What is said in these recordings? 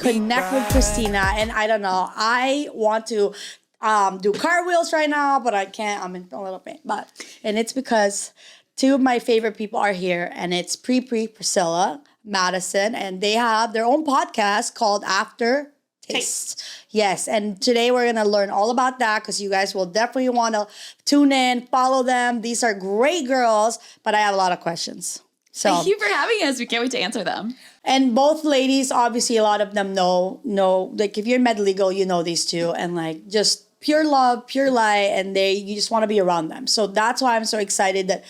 connect with Christina, and I don't know, I want to do cartwheels right now, but I can't. I'm in a little pain. And it's because two of my favorite people are here, and it's Priscilla, Madison, and they have their own podcast called Aftertaste. Yes, and today we're going to learn all about that because you guys will definitely want to tune in, follow them. These are great girls, but I have a lot of questions. So thank you for having us. We can't wait to answer them. And both ladies, obviously, a lot of them know, like if you're in med legal, you know these two, and like just pure love, pure light, and you just want to be around them. So that's why I'm so excited that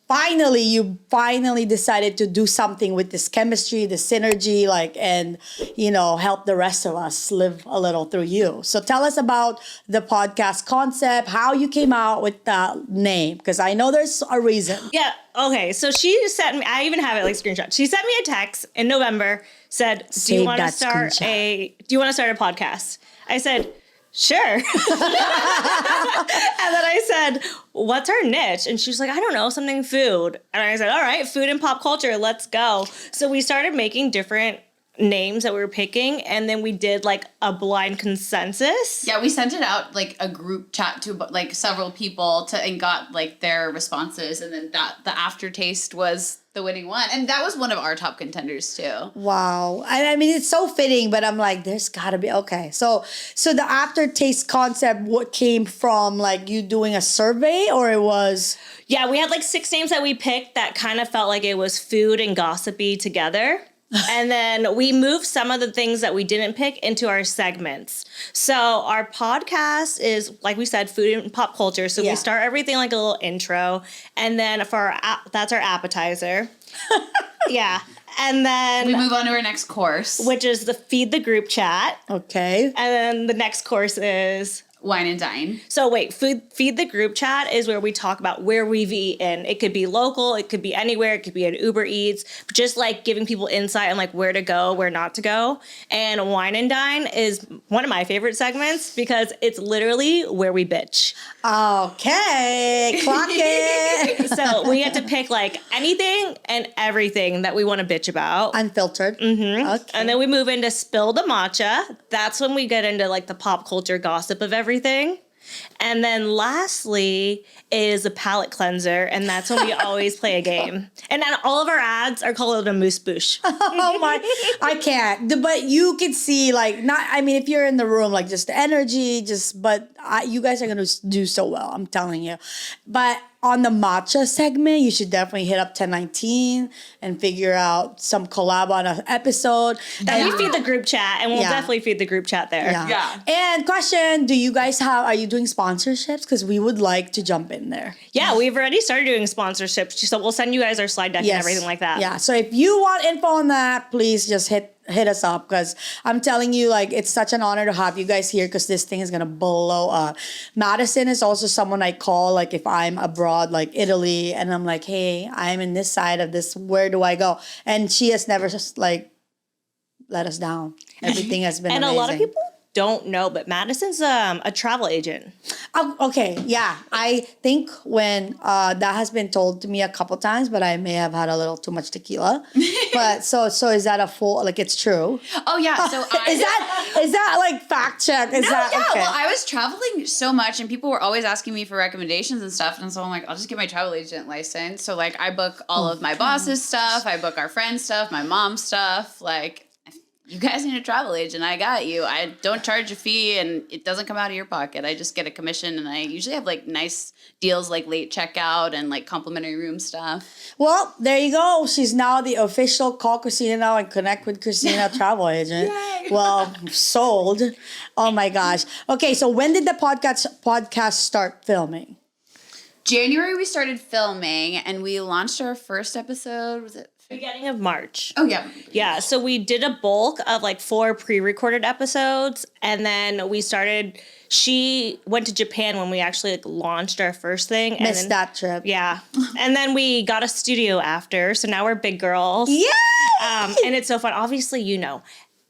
you finally decided to do something with this chemistry, the synergy, and help the rest of us live a little through you. So tell us about the podcast concept, how you came out with the name, because I know there's a reason. Yeah. Okay. So she sent me, I even have it like screenshot. She sent me a text in November, said, do you want to start a podcast? I said, sure. And then I said, what's our niche? And she's like, I don't know, something food. And I said, all right, food and pop culture, let's go. So we started making different names that we were picking, and then we did like a blind consensus. Yeah, we sent it out like a group chat to like several people and got like their responses, and then the aftertaste was the winning one, and that was one of our top contenders too. Wow. I mean, it's so fitting, but I'm like, there's gotta be, okay. So the aftertaste concept, what came from like you doing a survey, or it was? Yeah, we had like 6 names that we picked that kind of felt like it was food and gossipy together. And then we moved some of the things that we didn't pick into our segments. So our podcast is, like we said, food and pop culture. So we start everything like a little intro. And then that's our appetizer. Yeah. And then we move on to our next course, which is the feed the group chat. Okay. And then the next course is wine and dine. So wait, feed the group chat is where we talk about where we've eaten. It could be local, it could be anywhere, it could be an Uber Eats, just like giving people insight on like where to go, where not to go. And wine and dine is one of my favorite segments because it's literally where we bitch. Okay, clock it. So we get to pick like anything and everything that we want to bitch about. Unfiltered. Mm-hmm. Okay. And then we move into Spill the Matcha. That's when we get into like the pop culture gossip of everything. And then lastly is a palate cleanser, and that's when we always play a game. And then all of our ads are called a moose boosh. Oh my, I can't. But you can see if you're in the room, like just the energy, you guys are going to do so well, I'm telling you. But on the matcha segment, you should definitely hit up 1019 and figure out some collab on an episode. And we feed the group chat, and we'll definitely feed the group chat there. Yeah. And question, are you doing sponsorships? Because we would like to jump in there. Yeah, we've already started doing sponsorships, so we'll send you guys our slide deck and everything like that. Yeah, so if you want info on that, please just hit us up, because I'm telling you, like, it's such an honor to have you guys here, because this thing is gonna blow up. Madison is also someone I call, like, if I'm abroad, like Italy, and I'm like, hey, I'm in this side of this, where do I go? And she has never just like let us down. Everything has been and amazing. A lot of people don't know, but Madison's a travel agent. Okay, yeah. I think when that has been told to me a couple times, but I may have had a little too much tequila. But so is that a full, like, it's true? Oh yeah. So is that like fact check? Okay. Well, I was traveling so much, and people were always asking me for recommendations and stuff, and so I'm like, I'll just get my travel agent license. So like, I book all of my boss's stuff, I book our friends' stuff, my mom's stuff, like. You guys need a travel agent. I got you. I don't charge a fee, and it doesn't come out of your pocket. I just get a commission, and I usually have like nice deals like late checkout and like complimentary room stuff. Well, there you go. She's now the official Call Christina Now and Connect with Christina travel agent. Yay. Well, sold. Oh my gosh. Okay, so when did the podcast start filming? January we started filming, and we launched our first episode. Was it? Beginning of March. Oh, yeah. Yeah, so we did a bulk of like 4 pre-recorded episodes, and then she went to Japan when we actually like launched our first thing. Missed that trip. Yeah. And then we got a studio after, so now we're big girls. Yay! And it's so fun. Obviously,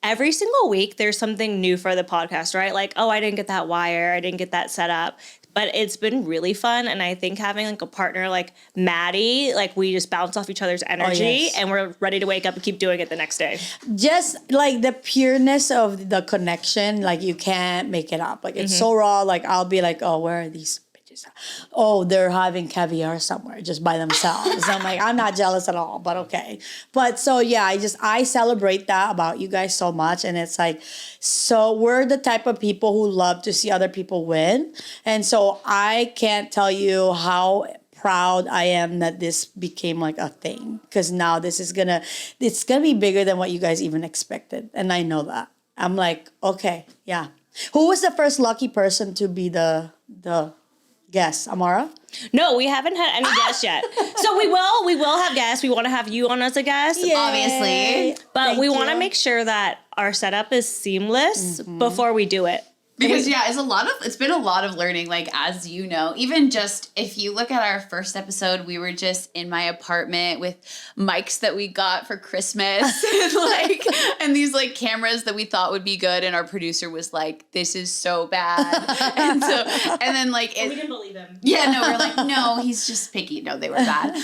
every single week there's something new for the podcast, right? Like, oh, I didn't get that wire, I didn't get that set up. but it's been really fun. And I think having like a partner like Maddie, like we just bounce off each other's energy and we're ready to wake up and keep doing it the next day. Just like the pureness of the connection, like you can't make it up. Like it's so raw. Like I'll be like, oh, where are these bitches? Oh, they're having caviar somewhere just by themselves. I'm like, I'm not jealous at all, but okay. But so yeah, I celebrate that about you guys so much. And it's like, so we're the type of people who love to see other people win. And so I can't tell you how proud I am that this became like a thing, because now it's gonna be bigger than what you guys even expected, and I know that. I'm like, okay, yeah. Who was the first lucky person to be the guest? Amara? No, we haven't had any guests yet. So we will have guests. We want to have you on as a guest, obviously, but we want to make sure that our setup is seamless before we do it. Because it's been a lot of learning, like, as you know, even just if you look at our first episode, we were just in my apartment with mics that we got for Christmas and these like cameras that we thought would be good. And our producer was like, this is so bad. and then like, we didn't believe him. Yeah, no, we're like, no, he's just picky. No, they were bad.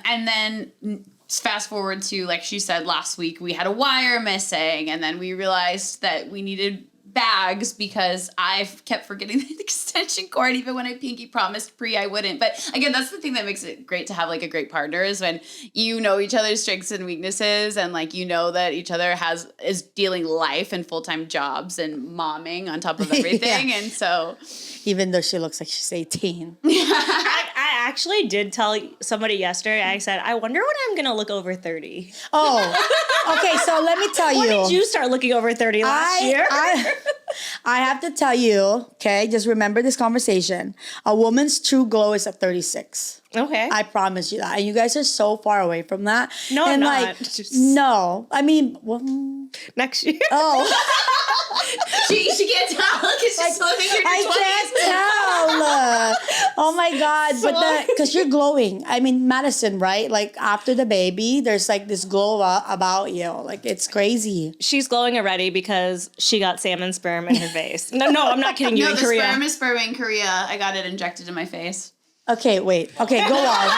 And then fast forward to, like she said, last week, we had a wire missing. And then we realized that we needed bags because I kept forgetting the extension cord, even when I pinky promised I wouldn't. But again, that's the thing that makes it great to have like a great partner, is when you know each other's strengths and weaknesses, and like you know that each other is dealing life and full-time jobs and momming on top of everything. And so even though she looks like she's 18. I actually did tell somebody yesterday, I said, I wonder when I'm gonna look over 30. Oh, okay, so let me tell you. When did you start looking over 30 last year? I have to tell you, okay, just remember this conversation. A woman's true glow is at 36. Okay. I promise you that. And you guys are so far away from that. No, and I'm like, not. No. I mean, next year. Oh. she can't tell because she's looking at your 20s. I can't tell. Oh my God. But because you're glowing. I mean, Madison, right? Like after the baby, there's like this glow about you. Like it's crazy. She's glowing already because she got salmon sperm in her face. No, I'm not kidding you. No, in the Korea. sperm is sperm in Korea. I got it injected in my face. Okay, wait. Okay, go on.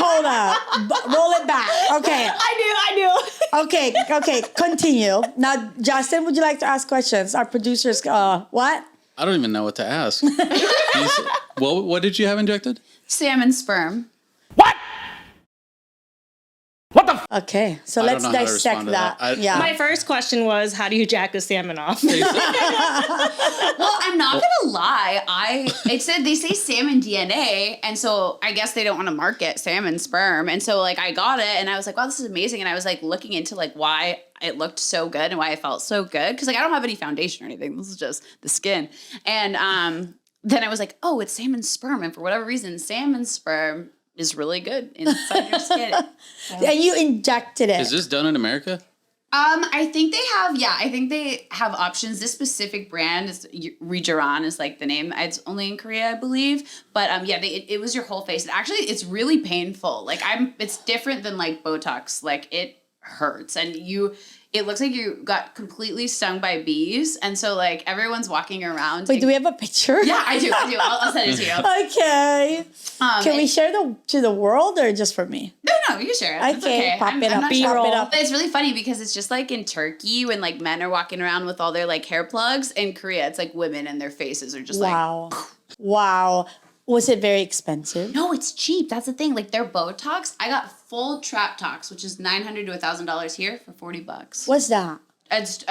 Hold up. Roll it back. Okay. I knew. Okay. Continue. Now, Justin, would you like to ask questions? Our producers, what? I don't even know what to ask. What did you have injected? Salmon sperm. Okay, so let's dissect that. Yeah. My first question was, how do you jack the salmon off? Well, I'm not gonna lie. They say salmon DNA, and so I guess they don't want to market salmon sperm. And so like I got it, and I was like, wow, this is amazing. And I was like looking into like why it looked so good and why it felt so good, because like I don't have any foundation or anything. This is just the skin. And then I was like, oh, it's salmon sperm, and for whatever reason, salmon sperm is really good inside your skin. And you injected it. Is this done in America? I think they have options. This specific brand is Regeron is like the name. It's only in Korea, I believe. But it was your whole face. It's really painful. Like it's different than like Botox. Like it hurts, and it looks like you got completely stung by bees. And so like everyone's walking around. Wait, do we have a picture? Yeah, I do. I'll send it to you. Okay. Can we share to the world or just for me? No, you can share it. Okay, pop it up. But it's really funny because it's just like in Turkey when like men are walking around with all their like hair plugs. In Korea, it's like women and their faces are just Wow. Was it very expensive? No, it's cheap. That's the thing. Like their Botox, I got full trap tox, which is $900 to $1,000 here for $40. What's that? It's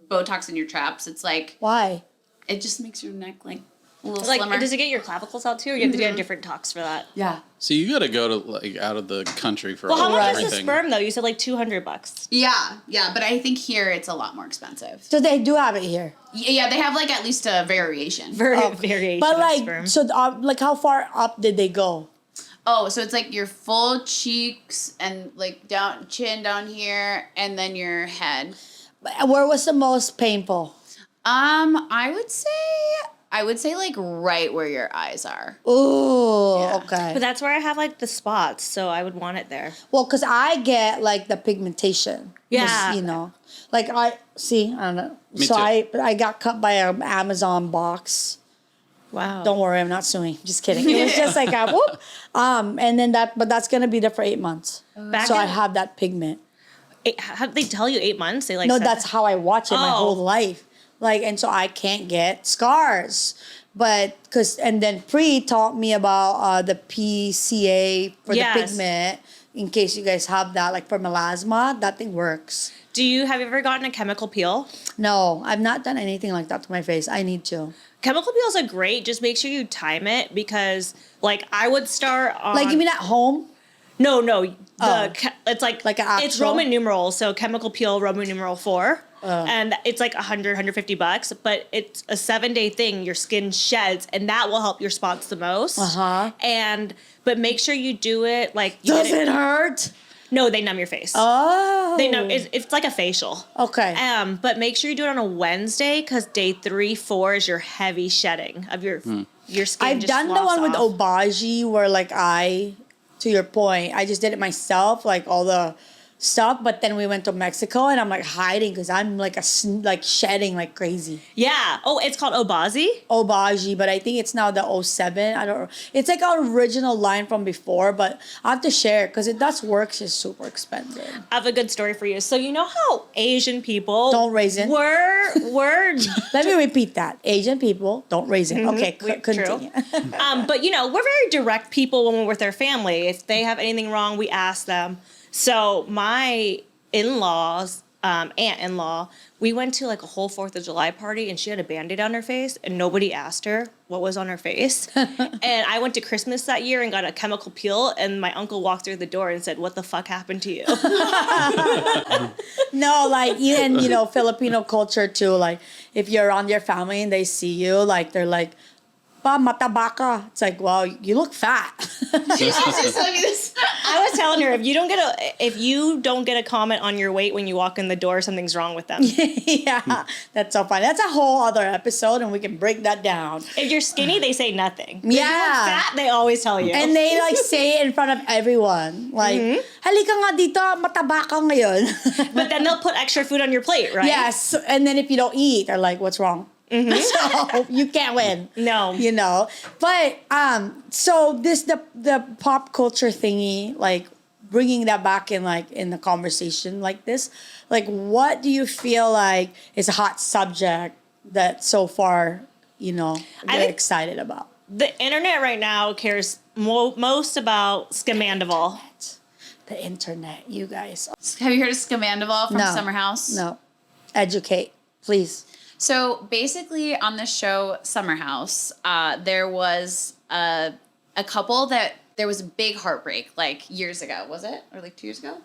Botox in your traps. It's like, why? It just makes your neck like a little like, slimmer. does it get your clavicles out too, or you have to get a different tox for that? Yeah. So you got to go to like out of the country for how much everything. is the sperm though? You said like $200. Yeah, but I think here it's a lot more expensive. So they do have it here. Yeah, they have like at least a variation. Variation. But of like, sperm. so like how far up did they go? Oh, so it's like your full cheeks and like chin down here, and then your head. Where was the most painful? I would say like right where your eyes are. Ooh, Yeah. okay. But that's where I have like the spots, so I would want it there. Well, because I get like the pigmentation. Yeah. You know, like I don't know. Me So too. I got cut by an Amazon box. Wow. Don't worry, I'm not suing. Just kidding. It was just like a whoop. And then but that's gonna be there for 8 months. Back So I in- have that pigment. How did they tell you 8 months? They like No, said that's that? how I watch it my Oh. whole life. Like, and so I can't get scars. But and then Pri taught me about the PCA for Yes. the pigment. In case you guys have that, like for melasma, that thing works. Have you ever gotten a chemical peel? No, I've not done anything like that to my face. I need to. Chemical peels are great. Just make sure you time it because, like, I would start on. Like, you mean at home? No. Oh. It's like Like an it's actual? Roman numeral, so chemical peel Roman numeral 4. And it's like $150, but it's a 7-day thing. Your skin sheds, and that will help your spots the most. But make sure you do it like. Does it hurt? No, they numb your face. Oh. They numb. It's like a facial. Okay. But make sure you do it on a Wednesday because day 3, 4 is your heavy shedding of your skin. I've just done the sloughs one with off. Obagi where like to your point, I just did it myself, like all the stuff. But then we went to Mexico and I'm like hiding because I'm like shedding like crazy. Yeah. Oh, it's called Obagi. Obagi, but I think it's now the 07. I don't know. It's like an original line from before, but I have to share because it does work. It's super expensive. I have a good story for you. So you know how Asian people Don't raisin. We're Let me repeat that. Asian people don't raisin. Okay, True. continue. but we're very direct people when we're with our family. If they have anything wrong, we ask them. So my in-laws, aunt-in-law, we went to like a whole 4th of July party and she had a Band-Aid on her face and nobody asked her what was on her face. And I went to Christmas that year and got a chemical peel and my uncle walked through the door and said, "What the fuck happened to you?" No, like even Filipino culture too. Like if you're around your family and they see you, like they're like, "Pa matabaka." It's like, well, you look fat. I was telling her if you don't get a comment on your weight when you walk in the door, something's wrong with them. Yeah, that's so funny. That's a whole other episode, and we can break that down. If you're skinny, they say nothing. If Yeah. you look fat, they always tell you. And they like say it in front of everyone, like, "Halika nga dito, mataba ka ngayon." But then they'll put extra food on your plate, right? Yes, and then if you don't eat, they're like, "What's wrong?" So you can't win. No. But so the pop culture thingy, like bringing that back in the conversation like this, like what do you feel like is a hot subject that so far you're think- excited about? The internet right now cares most about Scamandival. The internet, you guys. Have you heard of Scamandival from No. Summer House? No, educate, please. So basically, on the show Summer House, there was a couple that there was a big heartbreak like years ago. Was it, or like 2 years ago?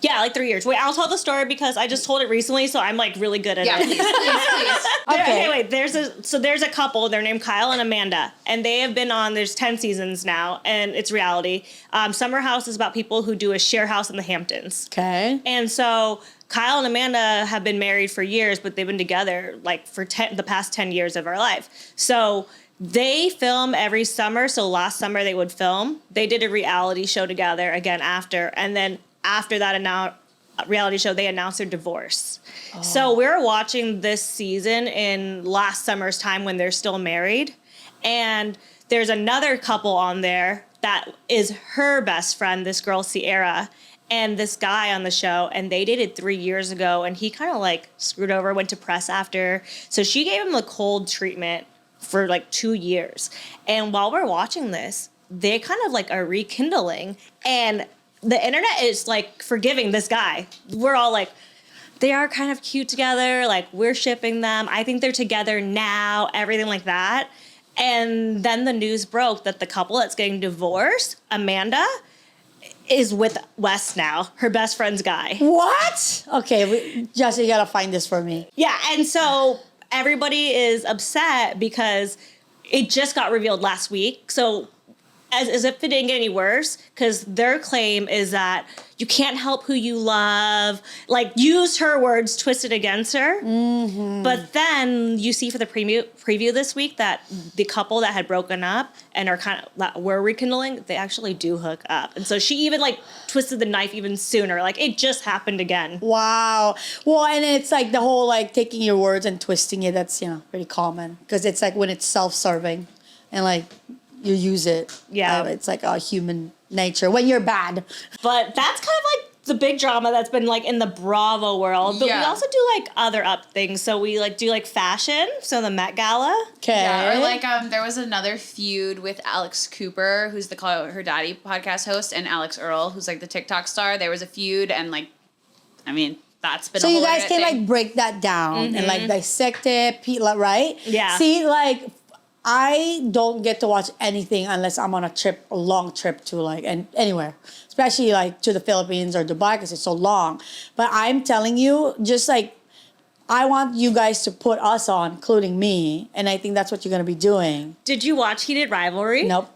Yeah, like 3 years. Wait, I'll tell the story because I just told it recently, so I'm like really good at Yeah, it. please. Okay, wait. There's a couple. They're named Kyle and Amanda, and they have been on. There's 10 seasons now, and it's reality. Summer House is about people who do a share house in the Hamptons. Okay. And so Kyle and Amanda have been married for years, but they've been together like for the past 10 years of our life. So they film every summer. So last summer they would film. They did a reality show together again after, and then after that reality show, they announced their divorce. Oh. So we're watching this season in last summer's time when they're still married. And there's another couple on there that is her best friend, this girl, Sierra, and this guy on the show. And they dated 3 years ago. And he kind of like screwed over, went to press after. So she gave him the cold treatment for like 2 years. And while we're watching this, they kind of like are rekindling. And the internet is like forgiving this guy. We're all like, they are kind of cute together. Like we're shipping them. I think they're together now, everything like that. And then the news broke that the couple that's getting divorced, Amanda, is with Wes now, her best friend's guy. What? Okay, Jesse, you gotta find this for me. Yeah, and so everybody is upset because it just got revealed last week. So as if it didn't get any worse, because their claim is that you can't help who you love, like used her words twisted against her. Mm-hmm. But then you see for the preview this week that the couple that had broken up and are were rekindling, they actually do hook up. And so she even like twisted the knife even sooner. Like it just happened again. Wow. Well, and it's like the whole like taking your words and twisting it. That's, pretty common because it's like when it's self-serving and like you use it. Yeah. It's like a human nature when you're bad. But that's kind of like the big drama that's been like in the Bravo world. But we also do like other up things. So we like do like fashion. So the Met Gala. Okay. Yeah, or like there was another feud with Alex Cooper, who's the Call Her Daddy podcast host, and Alex Earl, who's like the TikTok star. There was a feud, and like, I mean, that's been. So a whole you guys can thing. like break that down and like dissect it, right? Yeah. See, like I don't get to watch anything unless I'm on a long trip to like anywhere, especially like to the Philippines or Dubai because it's so long. But I'm telling you, just like I want you guys to put us on, including me, and I think that's what you're gonna be doing. Did you watch Heated Rivalry? Nope.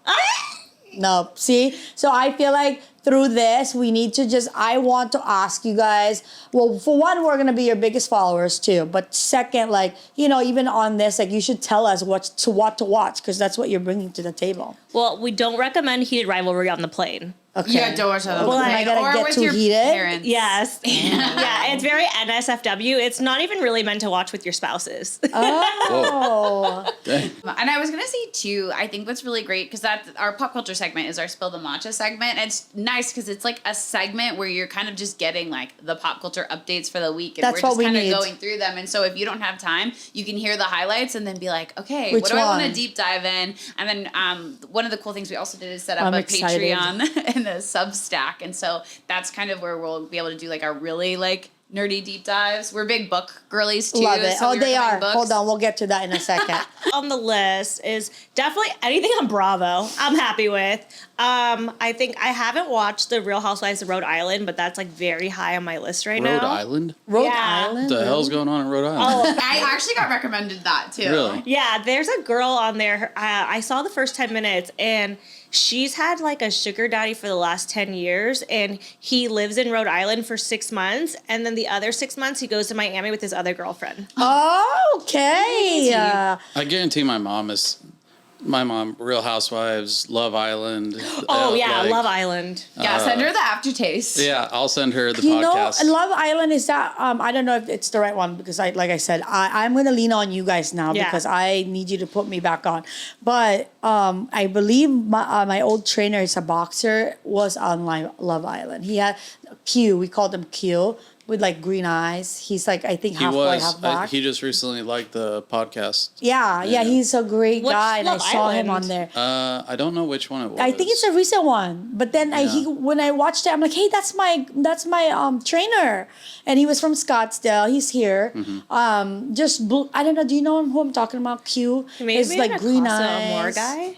Nope. See? So I feel like through this, we need to I want to ask you guys, well, for one, we're going to be your biggest followers too. But second, like, even on this, like you should tell us what to watch because that's what you're bringing to the table. Well, we don't recommend Heated Rivalry on the plane. Okay. Yeah, don't watch that. Well, am I going to get too heated? Parents. Yes. Yeah, it's very NSFW. It's not even really meant to watch with your spouses. Oh. Dang. And I was going to say, too, I think what's really great, because our pop culture segment is our Spill the Matcha segment. And it's nice because it's like a segment where you're kind of just getting like the pop culture updates for the week. And That's we're what just kind of need. going through them. And so if you don't have time, you can hear the highlights and then be like, okay, Which what do I want one? to deep dive in? And then one of the cool things we also did is set up I'm a excited. Patreon and a Substack. And so that's kind of where we'll be able to do like our really like nerdy deep dives. We're big book girlies too. Love it. So we They recommend are. books. Hold on. We'll get to that in a second. On the list is definitely anything on Bravo. I'm happy with. I think I haven't watched The Real Housewives of Rhode Island, but that's like very high on my list right now. Rhode Island? Rhode Yeah. Island? What the hell's going on in Rhode Island? Oh, I actually got recommended that too. Really? yeah, there's a girl on there. I saw the first 10 minutes and she's had like a sugar daddy for the last 10 years and he lives in Rhode Island for 6 months. And then the other 6 months he goes to Miami with his other girlfriend. Oh, okay. I guarantee my mom, Real Housewives, Love Island. Oh, yeah, like- Love Island. Yeah, send her the aftertaste. Yeah, I'll send her the You podcast. know, Love Island is that. I don't know if it's the right one because like I said, I'm gonna lean on you guys now Yeah. because I need you to put me back on. But I believe my old trainer is a boxer was on Love Island. He had Q. We called him Q with like green eyes. He's like I think He half white, was. half black. He just recently liked the podcast. yeah, he's a great What's guy, and I Love saw him Island? on there. I don't know which one it was. I think it's a recent one, but then when I watched it, I'm like, hey, that's my trainer, and he was from Scottsdale. He's here. Mm-hmm. I don't know. Do you know who I'm talking about? Q. Maybe It's like green Casa eyes. Amor guy.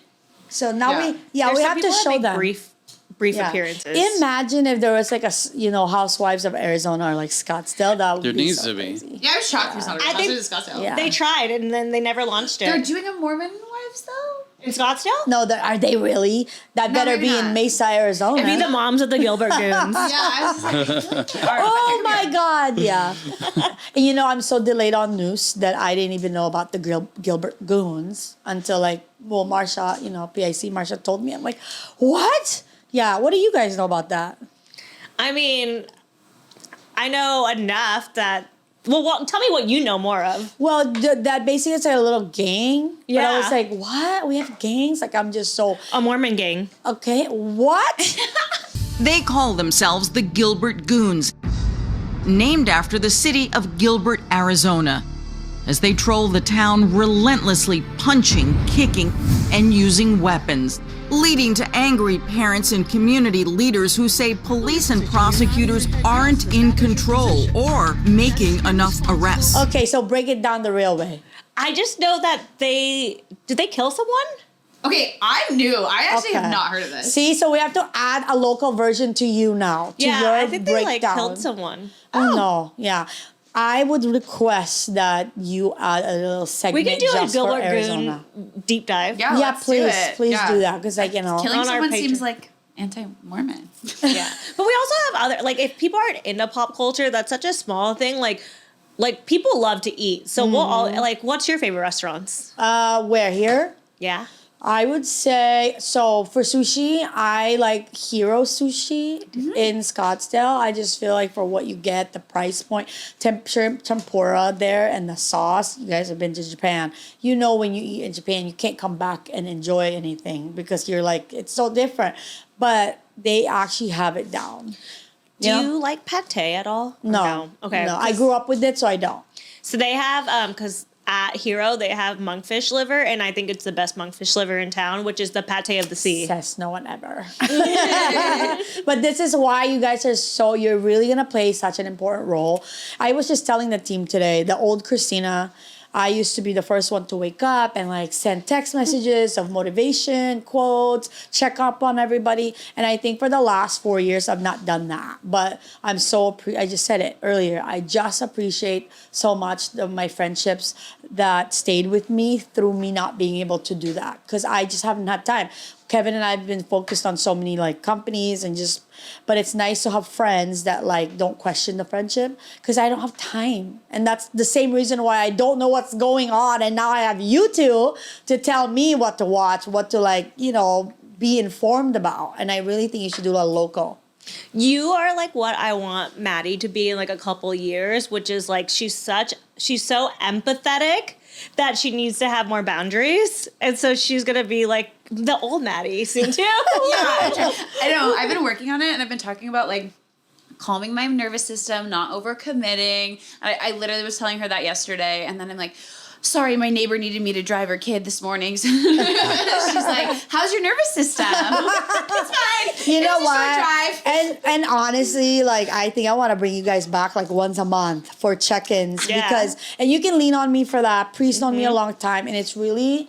So now Yeah. we There's have some to people that show make them brief appearances. Imagine if there was like Housewives of Arizona or like Scottsdale. That would There be needs so to be. crazy. Yeah, I was shocked we saw her. I I think- think Scottsdale. Yeah. They tried and then they never launched it. They're doing a Mormon Wives though. in Scottsdale? No, are they really? That No, better maybe be not. in Mesa, Arizona. Be the moms of the Gilbert Goons. Yeah, I was like, Oh my God, yeah. And I'm so delayed on news that I didn't even know about the Gilbert Goons until Marsha, PIC, Marsha told me. I'm like, what? Yeah, what do you guys know about that? I mean, I know enough that. Well, tell me what you know more of. Well, that basically it's like a little gang. Yeah. But I was like, what? We have gangs? Like, I'm just so, A Mormon gang. okay, what? They call themselves the Gilbert Goons, named after the city of Gilbert, Arizona, as they troll the town relentlessly punching, kicking, and using weapons, leading to angry parents and community leaders who say police and prosecutors aren't in control or making enough arrests. Okay, so break it down the real way. I just know that did they kill someone? okay, I'm new. I actually Okay. have not heard of this. See, so we have to add a local version to you now. To Yeah, your I think they breakdown. killed someone. Oh no, yeah. I would request that you add a little segment. We can do a just for Gilbert Arizona. Goon deep dive. Yeah, Yeah, let's please, do it. please Yeah. do that because like Killing on our someone seems Patreon. like anti-Mormon. Yeah. But we also have other, like, if people aren't into pop culture, that's such a small thing. Like people love to eat. So we'll all, like, what's your favorite restaurants? Where here? Yeah. I would say, so for sushi, I like Hero Sushi in Scottsdale. I just feel like for what you get, the price point, shrimp tempura there and the sauce. You guys have been to Japan. You know when you eat in Japan, you can't come back and enjoy anything because you're like, it's so different. But they actually have it down. Do you like pate at all? Or No. Okay. No, I grew up with it, so I don't. So they have, because at Hero, they have monkfish liver, and I think it's the best monkfish liver in town, which is the pate of the sea. Says no one ever. But this is why you guys are you're really going to play such an important role. I was just telling the team today, the old Christina, I used to be the first one to wake up and like send text messages of motivation, quotes, check up on everybody. And I think for the last 4 years, I've not done that. But I'm I just said it earlier. I just appreciate so much my friendships that stayed with me through me not being able to do that. Because I just haven't had time. Kevin and I have been focused on so many like companies and but it's nice to have friends that like don't question the friendship because I don't have time. And that's the same reason why I don't know what's going on. And now I have you two to tell me what to watch, what to like, be informed about. And I really think you should do a local. You are like what I want Maddie to be in like a couple years, which is like she's so empathetic that she needs to have more boundaries. And so she's going to be like the old Maddie soon too. Yeah, I know. I've been working on it and I've been talking about like calming my nervous system, not overcommitting. I literally was telling her that yesterday and then I'm like, sorry, my neighbor needed me to drive her kid this morning. She's like, how's your nervous system? It's fine. You know It's a short what? drive. And honestly, like I think I want to bring you guys back like once a month for check-ins because you can lean on me for that. Priest on me a long time, and it's really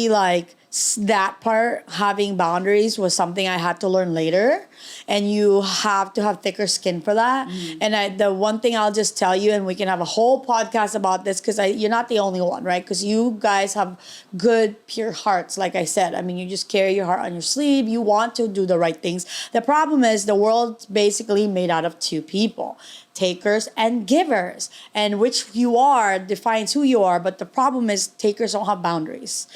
like that part, having boundaries was something I had to learn later. And you have to have thicker skin for that. And the one thing I'll just tell you, and we can have a whole podcast about this because you're not the only one, right? Because you guys have good, pure hearts, like I said. I mean, you just carry your heart on your sleeve. You want to do the right things. The problem is the world's basically made out of two people, takers and givers. And which you are defines who you are. But the problem is takers don't have boundaries.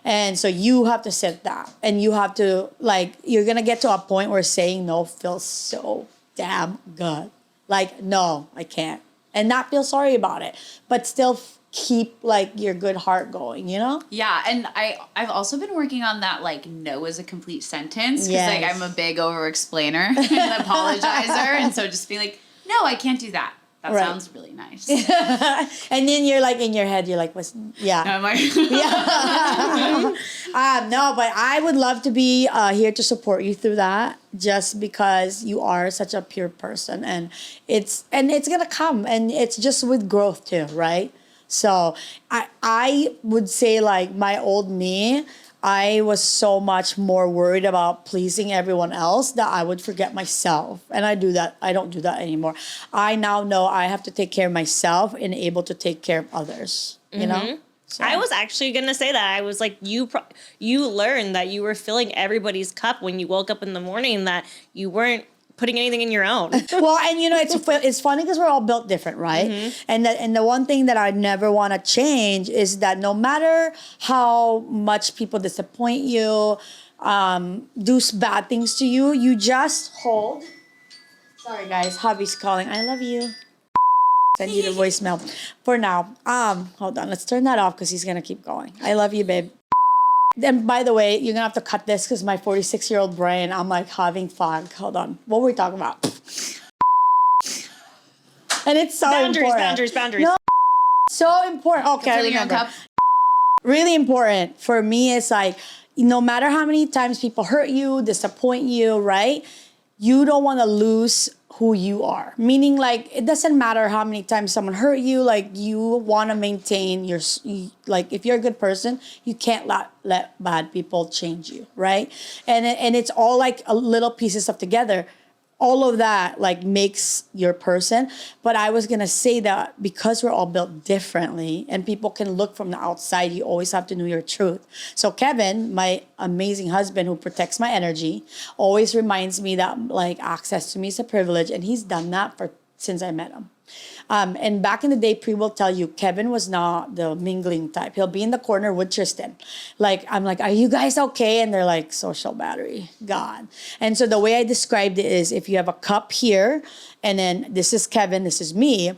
And so you have to set that. And you have to, like, you're going to get to a point where saying no feels so damn good. Like, no, I can't. And not feel sorry about it. But still keep, like, your good heart going, you know? Yeah, and I've also been working on that, like, no is a complete sentence. Because, Yes. like, I'm a big over-explainer and apologizer. And so just be like, no, I can't do that. That Right. sounds really nice. And then you're, like, in your head, you're like, what's, yeah. I'm like, No, but I would love to be here to support you through that, just because you are such a pure person, and it's gonna come, and it's just with growth too, right? So I would say, like, my old me, I was so much more worried about pleasing everyone else that I would forget myself. And I don't do that anymore. I now know I have to take care of myself and able to take care of others, you know? So. I was actually going to say that. I was like, you learned that you were filling everybody's cup when you woke up in the morning, that you weren't putting anything in your own. Well, and it's funny because we're all built different, right? And the one thing that I never want to change is that no matter how much people disappoint you, do bad things to you, you just hold. Sorry guys, hubby's calling. I love you. Send you the voicemail. For now, hold on. Let's turn that off because he's gonna keep going. I love you, babe. And by the way, you're gonna have to cut this because my 46-year-old brain, I'm like having fog. Hold on. What were we talking about? And it's so important. Boundaries. No, so important. Okay, I filling your own remember. cup. Really important for me. It's like, no matter how many times people hurt you, disappoint you, right? You don't want to lose who you are. Meaning, like, it doesn't matter how many times someone hurt you. Like, you want to maintain your, like, if you're a good person, you can't let bad people change you, right? And it's all like a little pieces of together. all of that like makes your person. But I was gonna say that because we're all built differently and people can look from the outside, you always have to know your truth. So Kevin, my amazing husband who protects my energy, always reminds me that like access to me is a privilege, and he's done that since I met him. And back in the day, Pri will tell you, Kevin was not the mingling type. He'll be in the corner with Tristan. Like, I'm like, are you guys okay? And they're like, social battery, God. And so the way I described it is, if you have a cup here, and then this is Kevin, this is me,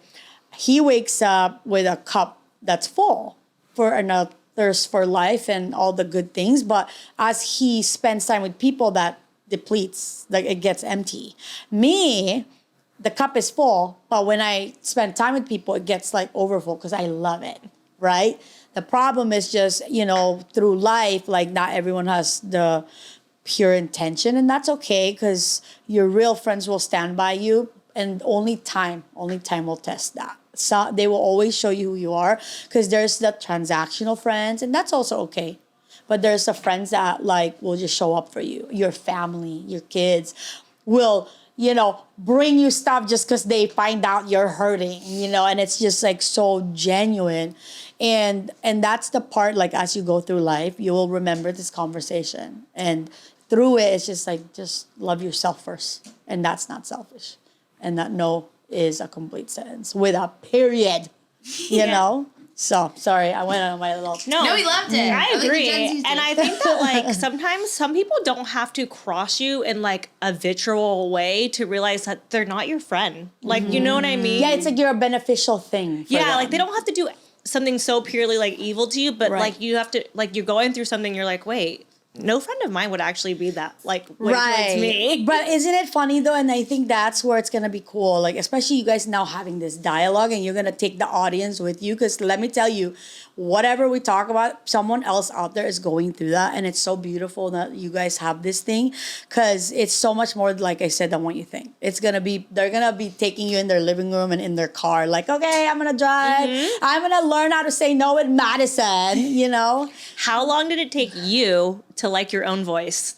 he wakes up with a cup that's full for another thirst for life and all the good things. But as he spends time with people, that depletes, like it gets empty. Me, the cup is full, but when I spend time with people, it gets like overfull because I love it, right? The problem is just, through life, like not everyone has the pure intention, and that's okay because your real friends will stand by you, and only time will test that. So they will always show you who you are, because there's the transactional friends, and that's also okay. But there's the friends that like will just show up for you. Your family, your kids will bring you stuff just because they find out you're hurting, and it's just like so genuine. And that's the part, like as you go through life, you will remember this conversation. And through it, it's just like, just love yourself first. And that's not selfish. And that no is a complete sentence with a period, you know? So, sorry, I went on my little... No, we loved it. I agree. And I think that, like, sometimes some people don't have to cross you in, like, a vitriol way to realize that they're not your friend. Like, you know what I mean? Yeah, it's like you're a beneficial thing for them. Like, they don't have to do something so purely, like, evil to you, but, like, you have to... Like, you're going through something, you're like, wait... No friend of mine would actually be that, like, towards me. But isn't it funny, though? And I think that's where it's going to be cool. Like, especially you guys now having this dialogue, and you're going to take the audience with you. Because let me tell you, whatever we talk about, someone else out there is going through that. And it's so beautiful that you guys have this thing. Because it's so much more, like I said, than what you think. It's going to be, they're going to be taking you in their living room and in their car. Like, okay, I'm going to drive. I'm going to learn how to say no with Madison, How long did it take you to like your own voice?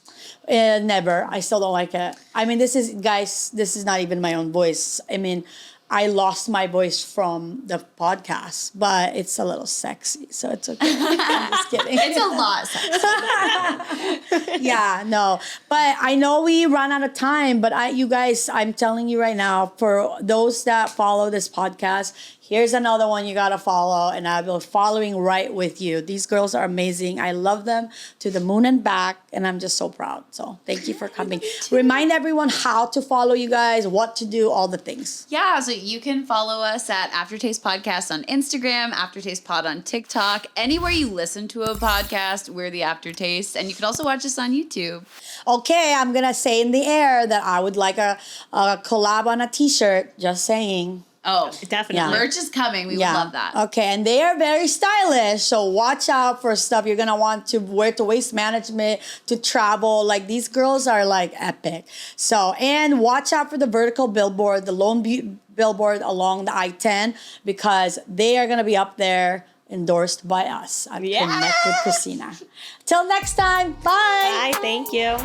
Never. I still don't like it. I mean, this is not even my own voice. I mean, I lost my voice from the podcast, but it's a little sexy, so it's okay. I'm just kidding. It's a lot sexy. Yeah, no. But I know we run out of time, but you guys, I'm telling you right now, for those that follow this podcast, here's another one you gotta follow, and I'll be following right with you. These girls are amazing. I love them to the moon and back, and I'm just so proud. So thank you for coming. Remind everyone how to follow you guys, what to do, all the things. Yeah, so you can follow us at Aftertaste Podcast on Instagram, Aftertaste Pod on TikTok. Anywhere you listen to a podcast, we're the Aftertaste. And you can also watch us on YouTube. Okay, I'm gonna say in the air that I would like a collab on a t-shirt. Just saying. Oh, definitely. Yeah. Merch is coming. We would love that. Okay, and they are very stylish, so watch out for stuff you're gonna want to wear to waste management, to travel. Like, these girls are like epic. So, and watch out for the vertical billboard, the lone billboard along the I-10, because they are gonna be up there, endorsed by us. I'm Connect with Christina. Till next time, bye. Bye, thank you.